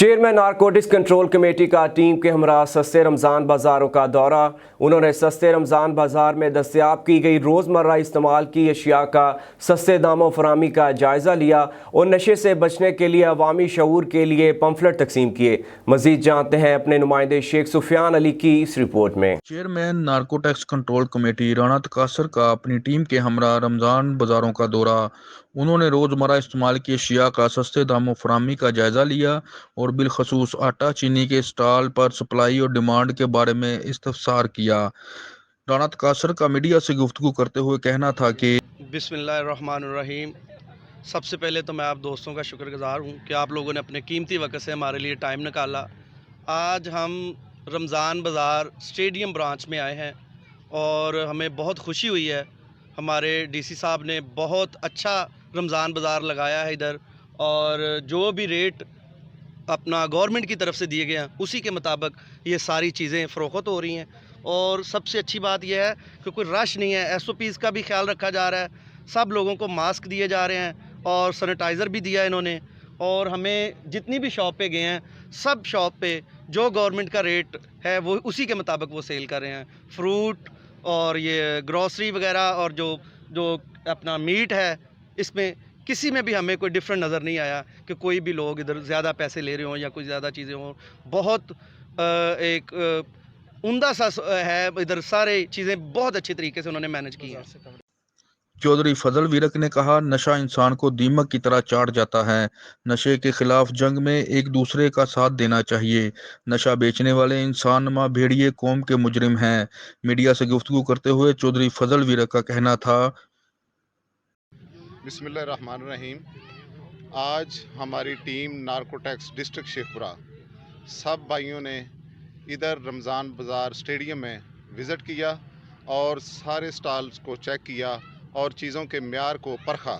Chairman narcotics control committee کا team کے ہمراہ سستے رمضان بازاروں کا دورہ۔ انہوں نے سستے رمضان بازار میں دستیاب کی گئی روزمرہ استعمال کی اشیاء کا سستے داموں فراہمی کا جائزہ لیا اور نشے سے بچنے کے لیے عوامی شعور کے لیے پمفلٹ تقسیم کیے۔ مزید جانتے ہیں اپنے نمائندے شیخ سفیان علی کی اس رپورٹ میں۔ Chairman narcotics control committee Rana Taqasur کا اپنی ٹیم کے ہمراہ رمضان بازاروں کا دورہ۔ انہوں نے روزمرہ استعمال کی اشیاء کا سستے داموں فراہمی کا جائزہ لیا اور بالخصوص آٹا چینی کے اسٹال پر سپلائی اور ڈیمانڈ کے بارے میں استفسار کیا۔ رانا تقاصر کا میڈیا سے گفتگو کرتے ہوئے کہنا تھا کہ بسم اللہ الرحمن الرحیم۔ سب سے پہلے تو میں آپ دوستوں کا شکر گزار ہوں کہ آپ لوگوں نے اپنے قیمتی وقت سے ہمارے لیے ٹائم نکالا۔ آج ہم رمضان بازار اسٹیڈیم برانچ میں آئے ہیں اور ہمیں بہت خوشی ہوئی ہے۔ ہمارے ڈی سی صاحب نے بہت اچھا رمضان بازار لگایا ہے ادھر، اور جو بھی ریٹ اپنا گورنمنٹ کی طرف سے دیے گئے ہیں اسی کے مطابق یہ ساری چیزیں فروخت ہو رہی ہیں۔ اور سب سے اچھی بات یہ ہے کہ کوئی رش نہیں ہے، ایس او پیز کا بھی خیال رکھا جا رہا ہے، سب لوگوں کو ماسک دیے جا رہے ہیں اور سینیٹائزر بھی دیا انہوں نے۔ اور ہمیں جتنی بھی شاپ پہ گئے ہیں سب شاپ پہ جو گورنمنٹ کا ریٹ ہے وہ اسی کے مطابق وہ سیل کر رہے ہیں۔ فروٹ اور یہ گروسری وغیرہ اور جو اپنا میٹ ہے، اس میں کسی میں بھی ہمیں کوئی ڈفرینٹ نظر نہیں آیا کہ کوئی بھی لوگ ادھر زیادہ پیسے لے رہے ہوں یا کوئی زیادہ چیزیں ہوں۔ بہت ایک عمدہ سا ہے ادھر، سارے چیزیں بہت اچھے طریقے سے انہوں نے مینج کی ہیں۔ چودھری فضل ویرک نے کہا، نشہ انسان کو دیمک کی طرح چاٹ جاتا ہے۔ نشے کے خلاف جنگ میں ایک دوسرے کا ساتھ دینا چاہیے۔ نشہ بیچنے والے انسان نما بھیڑیے قوم کے مجرم ہیں۔ میڈیا سے گفتگو کرتے ہوئے چودھری فضل ویرک کا کہنا تھا، بسم اللہ الرحمن الرحیم۔ آج ہماری ٹیم نارکوٹیکس ڈسٹرکٹ شیخ پورہ سب بھائیوں نے ادھر رمضان بازار اسٹیڈیم میں وزٹ کیا اور سارے سٹالز کو چیک کیا اور چیزوں کے معیار کو پرکھا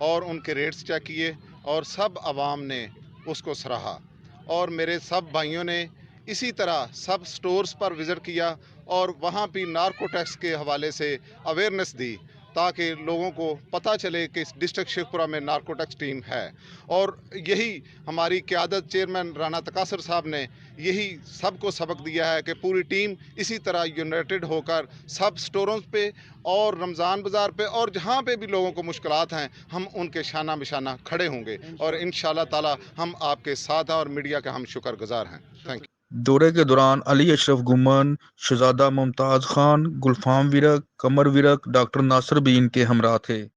اور ان کے ریٹس چیک کیے اور سب عوام نے اس کو سراہا۔ اور میرے سب بھائیوں نے اسی طرح سب سٹورز پر وزٹ کیا اور وہاں بھی نارکوٹیکس کے حوالے سے اویئرنیس دی تاکہ لوگوں کو پتہ چلے کہ ڈسٹرکٹ شیخ پورہ میں نارکوٹیکس ٹیم ہے۔ اور یہی ہماری قیادت چیئرمین رانا تقاصر صاحب نے یہی سب کو سبق دیا ہے کہ پوری ٹیم اسی طرح یونائٹڈ ہو کر سب سٹوروں پہ اور رمضان بازار پہ اور جہاں پہ بھی لوگوں کو مشکلات ہیں ہم ان کے شانہ بشانہ کھڑے ہوں گے اور انشاءاللہ تعالی ہم آپ کے ساتھ ہیں اور میڈیا کا ہم شکر گزار ہیں۔ Thank you. دورے کے دوران علی اشرف گمن، شہزادہ ممتاز خان، گلفام ویرک، قمر ویرک، ڈاکٹر ناصر بھی ان کے ہمراہ تھے۔